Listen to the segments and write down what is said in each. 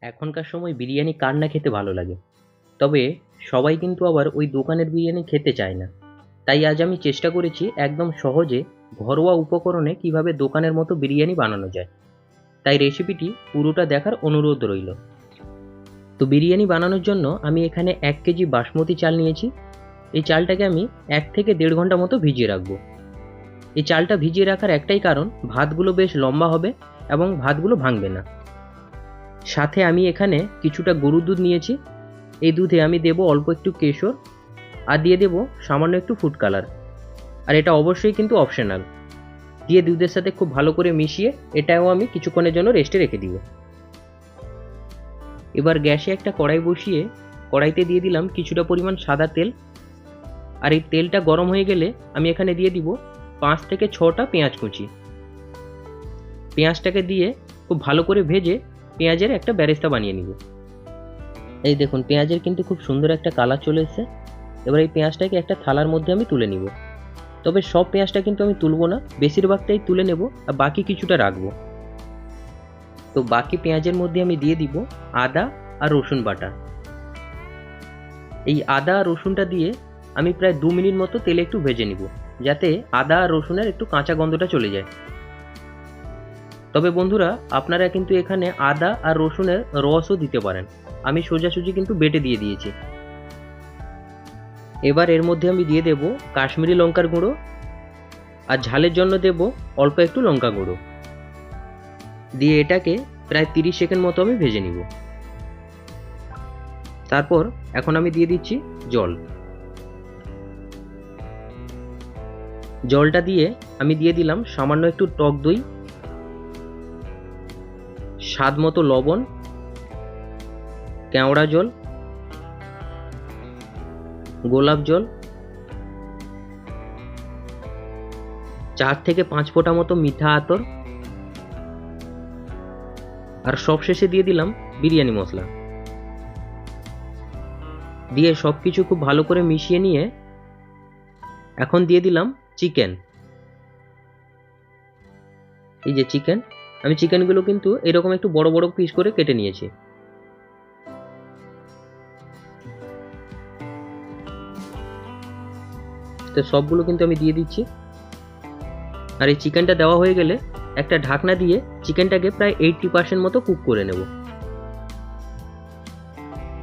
এখনকার সময় বিরিয়ানি কার না খেতে ভালো লাগে। তবে সবাই কিন্তু আবার ওই দোকানের বিরিয়ানি খেতে চায় না। তাই আজ আমি চেষ্টা করেছি একদম সহজে ঘরোয়া উপকরণে কিভাবে দোকানের মতো বিরিয়ানি বানানো যায়। তাই রেসিপিটি পুরোটা দেখার অনুরোধ রইল। তো বিরিয়ানি বানানোর জন্য আমি এখানে 1 কেজি বাসমতি চাল নিয়েছি। এই চালটাকে আমি 1 থেকে 1.5 ঘন্টা মতো ভিজিয়ে রাখবো। এই চালটা ভিজিয়ে রাখার একটাই কারণ, ভাতগুলো বেশ লম্বা হবে এবং ভাতগুলো ভাঙবে না। সাথে আমি এখানে কিছুটা গরুর দুধ নিয়েছি। এই দুধে আমি দেবো অল্প একটু কেশর আর দিয়ে দেবো সামান্য একটু ফুড কালার। আর এটা অবশ্যই কিন্তু অপশনাল। দিয়ে দুধের সাথে খুব ভালো করে মিশিয়ে এটাও আমি কিছুক্ষণের জন্য রেস্টে রেখে দিব। এবার গ্যাসে একটা কড়াই বসিয়ে কড়াইতে দিয়ে দিলাম কিছুটা পরিমাণ সাদা তেল। আর এই তেলটা গরম হয়ে গেলে আমি এখানে দিয়ে দিব 5 থেকে 6টা পেঁয়াজ কুচি। পেঁয়াজটাকে দিয়ে খুব ভালো করে ভেজে পেঁয়াজের একটা বেরেস্তা বানিয়ে নিব। এই দেখুন, পেঁয়াজের কিন্তু খুব সুন্দর একটা কালার চলে এসেছে। এবার এই পেঁয়াজটাকে একটা থালার মধ্যে আমি তুলে নিব। তবে সব পেঁয়াজটা কিন্তু আমি তুলব না, বেশিরভাগটাই তুলে নেব আর বাকি কিছুটা রাখবো। তো বাকি পেঁয়াজের মধ্যে আমি দিয়ে দিব আদা আর রসুন বাটা। এই আদা আর রসুনটা দিয়ে আমি প্রায় 2 মিনিট মতো তেলে একটু ভেজে নিব, যাতে আদা আর রসুনের একটু কাঁচা গন্ধটা চলে যায়। তবে বন্ধুরা, আপনারা কিন্তু এখানে আদা আর রসুনের রসও দিতে পারেন। আমি সোজাসুজি কিন্তু বেটে দিয়ে দিয়েছি। এবার এর মধ্যে আমি দিয়ে দেব কাশ্মীরি লঙ্কার গুঁড়ো আর ঝালের জন্য দেব অল্প একটু লঙ্কা গুঁড়ো। দিয়ে এটাকে প্রায় 30 সেকেন্ড মতো আমি ভেজে নিব। তারপর এখন আমি দিয়ে দিচ্ছি জল। জলটা দিয়ে আমি দিয়ে দিলাম সামান্য একটু টক দই, স্বাদ মতো লবণ, কেওড়া জল, গোলাপ জল, 4 থেকে 5 ফোঁটা মতো মিঠা আতর, আর সবশেষে দিয়ে দিলাম বিরিয়ানি মশলা। দিয়ে সবকিছু খুব ভালো করে মিশিয়ে নিয়ে এখন দিয়ে দিলাম চিকেন। এই যে চিকেন, আমি চিকেনগুলো কিন্তু এরকম একটু বড় বড় পিস করে কেটে নিয়েছি। তো সবগুলো কিন্তু আমি দিয়ে দিচ্ছি। আর এই চিকেনটা দেওয়া হয়ে গেলে একটা ঢাকনা দিয়ে চিকেনটাকে প্রায় 80% মতো কুক করে নেব।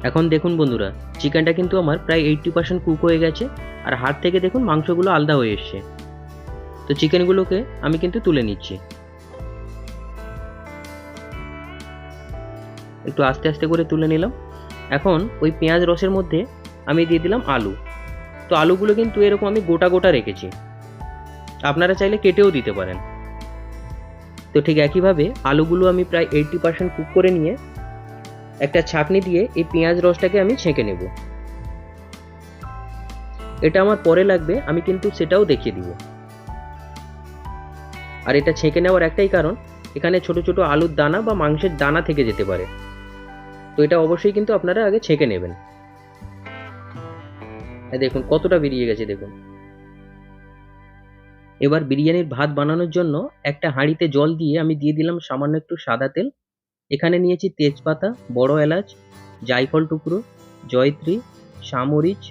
এখন দেখুন বন্ধুরা, চিকেনটা কিন্তু আমার প্রায় 80% কুক হয়ে গেছে। আর হাড় থেকে দেখুন মাংসগুলো আলাদা হয়ে এসছে। তো চিকেনগুলোকে আমি কিন্তু তুলে নিচ্ছি। একটু আস্তে আস্তে করে তুলে নিলাম। এখন ওই পেঁয়াজ রসের মধ্যে আমি দিয়ে দিলাম আলু। তো আলুগুলো কিন্তু এরকম আমি গোটা গোটা রেখেছি, আপনারা চাইলে কেটেও দিতে পারেন। তো ঠিক একইভাবে আলুগুলো আমি প্রায় 80% কুক করে নিয়ে একটা ছাঁকনি দিয়ে এই পেঁয়াজ রসটাকে আমি ছেঁকে নেব। এটা আমার পরে লাগবে, আমি কিন্তু সেটাও দেখিয়ে দিব। আর এটা ছেঁকে নেওয়ার একটাই কারণ, এখানে ছোট ছোট আলুর দানা বা মাংসের দানা থেকে যেতে পারে। তো এটা অবশ্যই কিন্তু আপনারা আগে ছেঁকে নেবেন। দেখুন কতটা বেরিয়ে গেছে দেখুন। এবার বিরিয়ানির ভাত বানানোর জন্য একটা হাঁড়িতে জল দিয়ে আমি দিয়ে দিলাম সামান্য একটু সাদা তেল। এখানে নিয়েছি তেজপাতা, বড় এলাচ, জায়ফল টুকরো, জয়ত্রী, সামরিচ,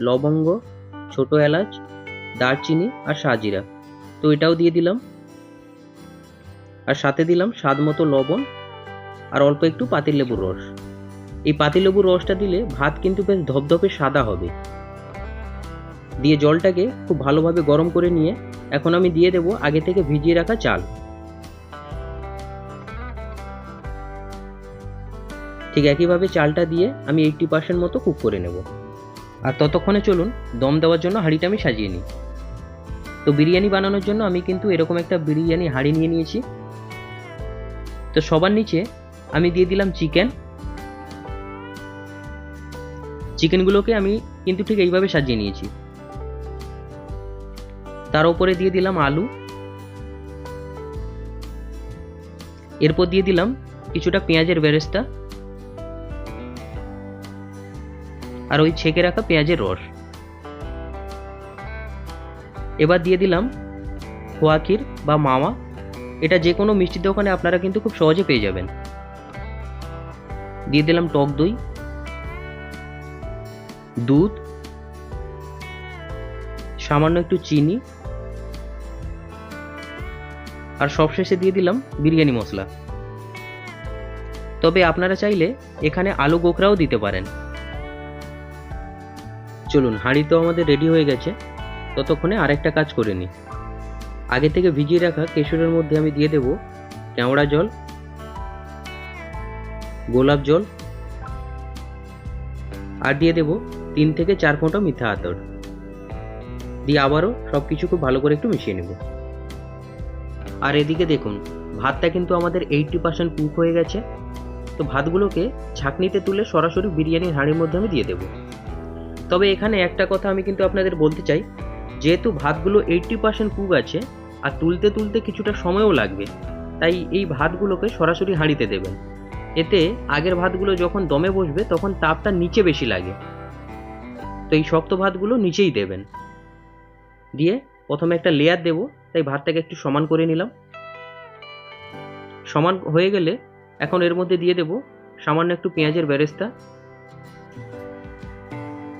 লবঙ্গ, ছোট এলাচ, দারচিনি আর শাহজিরা। তো এটাও দিয়ে দিলাম। আর সাথে দিলাম স্বাদ মতো লবণ আর অল্প একটু পাতিলেবুর রস। এই পাতিলেবুর রসটা দিলে ভাত কিন্তু বেশ ধপধপে সাদা হবে। দিয়ে জলটাকে খুব ভালোভাবে গরম করে নিয়ে এখন আমি দিয়ে দেব আগে থেকে ভিজিয়ে রাখা চাল। ঠিক একইভাবে চালটা দিয়ে আমি 80% মতো কুক করে নেব। আর ততক্ষণে চলুন দম দেওয়ার জন্য হাঁড়িটা আমি সাজিয়ে নিই। তো বিরিয়ানি বানানোর জন্য আমি কিন্তু এরকম একটা বিরিয়ানি হাঁড়ি নিয়ে নিয়েছি। তো সবার নিচে আমি দিয়ে দিলাম চিকেনগুলোকে আমি কিন্তু ঠিক এইভাবে সাজিয়ে নিয়েছি। তার উপরে দিয়ে দিলাম আলু। এরপর দিয়ে দিলাম কিছুটা পেঁয়াজের বেরেস্তা আর ওই ছেঁকে রাখা পেঁয়াজের রস। এবার দিয়ে দিলাম খোয়া ক্ষীর বা মাওয়া। এটা যে কোনো মিষ্টির দোকানে আপনারা কিন্তু খুব সহজে পেয়ে যাবেন। দিয়ে দিলাম টক দই, দুধ, সামান্য একটু চিনি, আর সবশেষে দিয়ে দিলাম বিরিয়ানি মশলা। তবে আপনারা চাইলে এখানে আলু গোখরাও দিতে পারেন। চলুন, হাঁড়ি তো আমাদের রেডি হয়ে গেছে, ততক্ষণে আরেকটা কাজ করে নিই। আগে থেকে ভিজিয়ে রাখা কেশরের মধ্যে আমি দিয়ে দেব কেওড়া জল, গোলাপ জল, আর দিয়ে দেব 3 থেকে 4 ফোঁটা মিঠা আতর দিয়ে আবারও সব কিছু খুব ভালো করে একটু মিশিয়ে নেব। আর এদিকে দেখুন, ভাতটা কিন্তু আমাদের 80% কুক হয়ে গেছে। তো ভাতগুলোকে ছাঁকনিতে তুলে সরাসরি বিরিয়ানির হাঁড়ির মধ্যে আমি দিয়ে দেব। তবে এখানে একটা কথা আমি কিন্তু আপনাদের বলতে চাই, যেহেতু ভাতগুলো 80% কুক আছে আর তুলতে তুলতে কিছুটা সময়ও লাগবে, তাই এই ভাতগুলোকে সরাসরি হাঁড়িতে দেবেন। এতে আগের ভাতগুলো যখন দমে বসবে তখন তাপটা নিচে বেশি লাগে। তো এই শক্ত ভাতগুলো নিচেই দেবেন। দিয়ে প্রথমে একটা লেয়ার দেব, তাই ভাতটাকে একটু সমান করে নিলাম। সমান হয়ে গেলে এখন এর মধ্যে দিয়ে দেব সামান্য একটু পেঁয়াজের বেরেস্তা,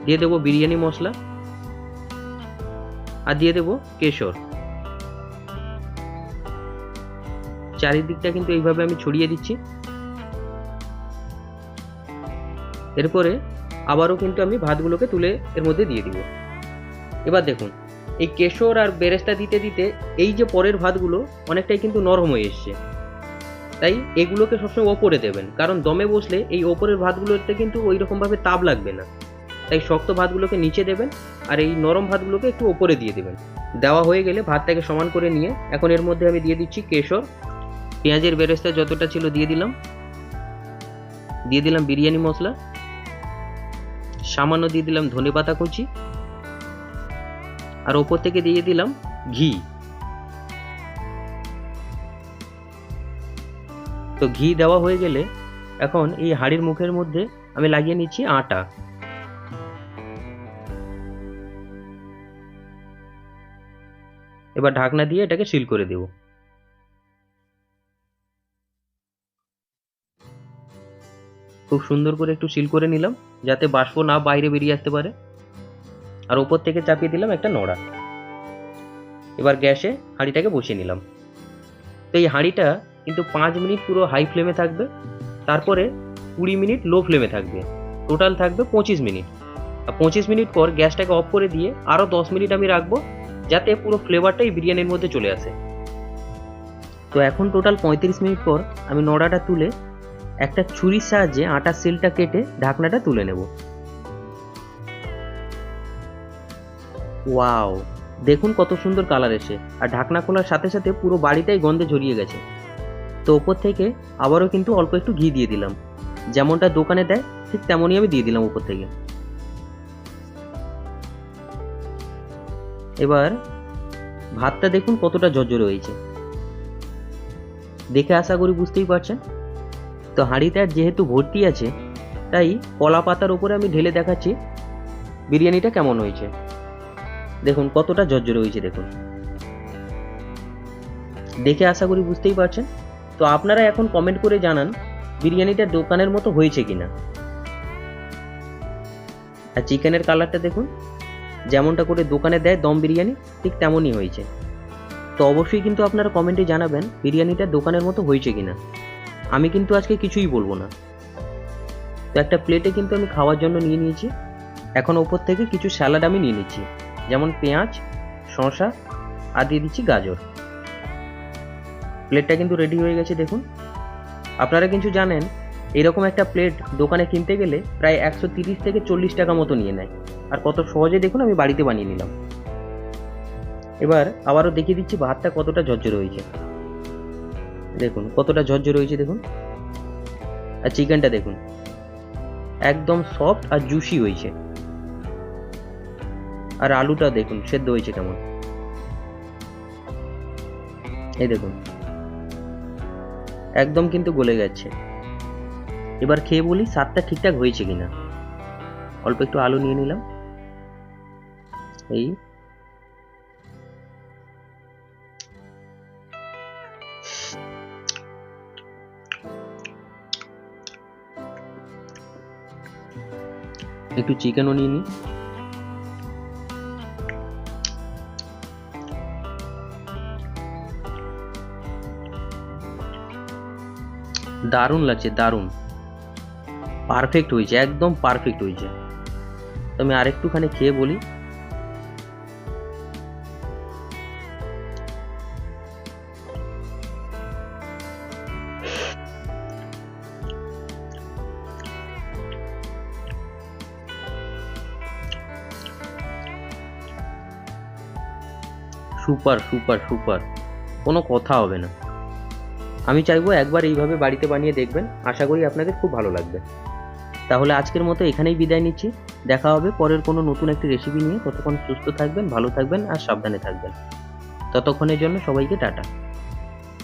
দিয়ে দেব বিরিয়ানি মশলা, আর দিয়ে দেব কেশর। চারিদিকটা কিন্তু এইভাবে আমি ছড়িয়ে দিচ্ছি। এরপরে আবারও কিন্তু আমি ভাতগুলোকে তুলে এর মধ্যে দিয়ে দিব। এবার দেখুন, এই কেশর আর বেরেস্তা দিতে দিতে এই যে পরের ভাতগুলো অনেকটাই কিন্তু নরম হয়ে এসছে, তাই এগুলোকে সবসময় ওপরে দেবেন, কারণ দমে বসলে এই ওপরের ভাতগুলোতে কিন্তু ওই রকমভাবে তাপ লাগবে না। তাই শক্ত ভাতগুলোকে নিচে দেবেন আর এই নরম ভাতগুলোকে একটু ওপরে দিয়ে দেবেন। দেওয়া হয়ে গেলে ভাতটাকে সমান করে নিয়ে এখন এর মধ্যে আমি দিয়ে দিচ্ছি কেশর, পেঁয়াজের বেরেস্তা যতটা ছিল দিয়ে দিলাম, বিরিয়ানি মশলা, সামান্য দিয়ে দিলাম ধনেপাতা কুচি, আর ওপর থেকে দিয়ে দিলাম ঘি। তো ঘি দেওয়া হয়ে গেলে এখন এই হাঁড়ির মুখের মধ্যে আমি লাগিয়ে নিচ্ছি আটা। এবার ঢাকনা দিয়ে এটাকে সিল করে দেব। খুব সুন্দর করে একটু সিল করে নিলাম, যাতে বাষ্প না বাইরে বেরিয়ে আসতে পারে। আর ওপর থেকে চাপিয়ে দিলাম একটা নোড়া। এবার গ্যাসে হাঁড়িটাকে বসিয়ে নিলাম। তো এই হাঁড়িটা কিন্তু 5 মিনিট পুরো হাই ফ্লেমে থাকবে, তারপরে 20 মিনিট লো ফ্লেমে থাকবে, টোটাল থাকবে 25 মিনিট। আর 25 মিনিট পর গ্যাসটাকে অফ করে দিয়ে আরও 10 মিনিট আমি রাখবো, যাতে পুরো ফ্লেভারটাই বিরিয়ানির মধ্যে চলে আসে। তো এখন টোটাল 35 মিনিট পর আমি নোড়াটা তুলে একটা ছুরির সাহায্যে আটার সেলটা কেটে ঢাকনাটা তুলে নেব। ওয়াও, দেখুন কত সুন্দর কালার এসে, আর ঢাকনা খোলার সাথে সাথে পুরো বাড়িটাই গন্ধে জড়িয়ে গেছে। তো ওপর থেকে আবারও কিন্তু অল্প একটু ঘি দিয়ে দিলাম, যেমনটা দোকানে দেয় ঠিক তেমনই আমি দিয়ে দিলাম উপর থেকে। এবার ভাতটা দেখুন কতটা ঝরঝরে হয়েছে, দেখে আশা করি বুঝতেই পারছেন। তো হাঁড়িটা যেহেতু ভর্তি আছে, তাই কলা পাতার উপরে আমি ঢেলে দেখাচ্ছি বিরিয়ানিটা কেমন হয়েছে। দেখুন কতটা ঝরঝরে হয়েছে, দেখুন দেখে আশা করি বুঝতেই পারছেন। তো আপনারা এখন কমেন্ট করে জানান বিরিয়ানিটা দোকানের মতো হয়েছে কিনা। আর চিকেনের কালারটা দেখুন, যেমনটা করে দোকানে দেয় দম বিরিয়ানি ঠিক তেমনই হয়েছে। তো অবশ্যই কিন্তু আপনারা কমেন্টে জানাবেন বিরিয়ানিটা দোকানের মতো হয়েছে কিনা। আমি কিন্তু আজকে কিছুই বলবো না। তো একটা প্লেটে কিন্তু আমি খাওয়ার জন্য নিয়ে নিয়েছি। এখন ওপর থেকে কিছু স্যালাড আমি নিয়ে নিচ্ছি, যেমন পেঁয়াজ, শসা, আর দিয়ে দিচ্ছি গাজর। প্লেটটা কিন্তু রেডি হয়ে গেছে দেখুন। আপনারা কিন্তু জানেন এরকম একটা প্লেট দোকানে কিনতে গেলে প্রায় 130 থেকে 40 টাকা মতো নিয়ে নেয়, আর কত সহজে দেখুন আমি বাড়িতে বানিয়ে নিলাম। এবার আবারও দেখিয়ে দিচ্ছি ভাতটা কতটা ঝরঝরে হয়েছে, দেখুন কতটা ঝরঝরে হয়েছে দেখুন। আর চিকেনটা দেখুন একদম সফট আর জুসি হয়েছে। আর আলুটা দেখুন সেদ্ধ হয়েছে কেমন, এই দেখুন একদম কিন্তু গলে গেছে। এবার খেয়ে বলি স্বাদটা ঠিকঠাক হয়েছে কিনা। অল্প একটু আলু নিয়ে নিলাম, এই একটু চিকেনও নিয়ে নিই। দারুণ লাগছে, দারুণ, পারফেক্ট হয়েছে, একদম পারফেক্ট হয়েছে। তো আমি আরেকটুখানি খেয়ে বলি। সুপার সুপার সুপার, কোনো কথা হবে না। আমি চাইবো একবার এইভাবে বাড়িতে বানিয়ে দেখবেন, আশা করি আপনাদের খুব ভালো লাগবে। তাহলে আজকের মতো এখানেই বিদায় নিচ্ছি। দেখা হবে পরের কোনো নতুন একটি রেসিপি নিয়ে। ততক্ষণ সুস্থ থাকবেন, ভালো থাকবেন আর সাবধানে থাকবেন। ততক্ষণের জন্য সবাইকে টাটা।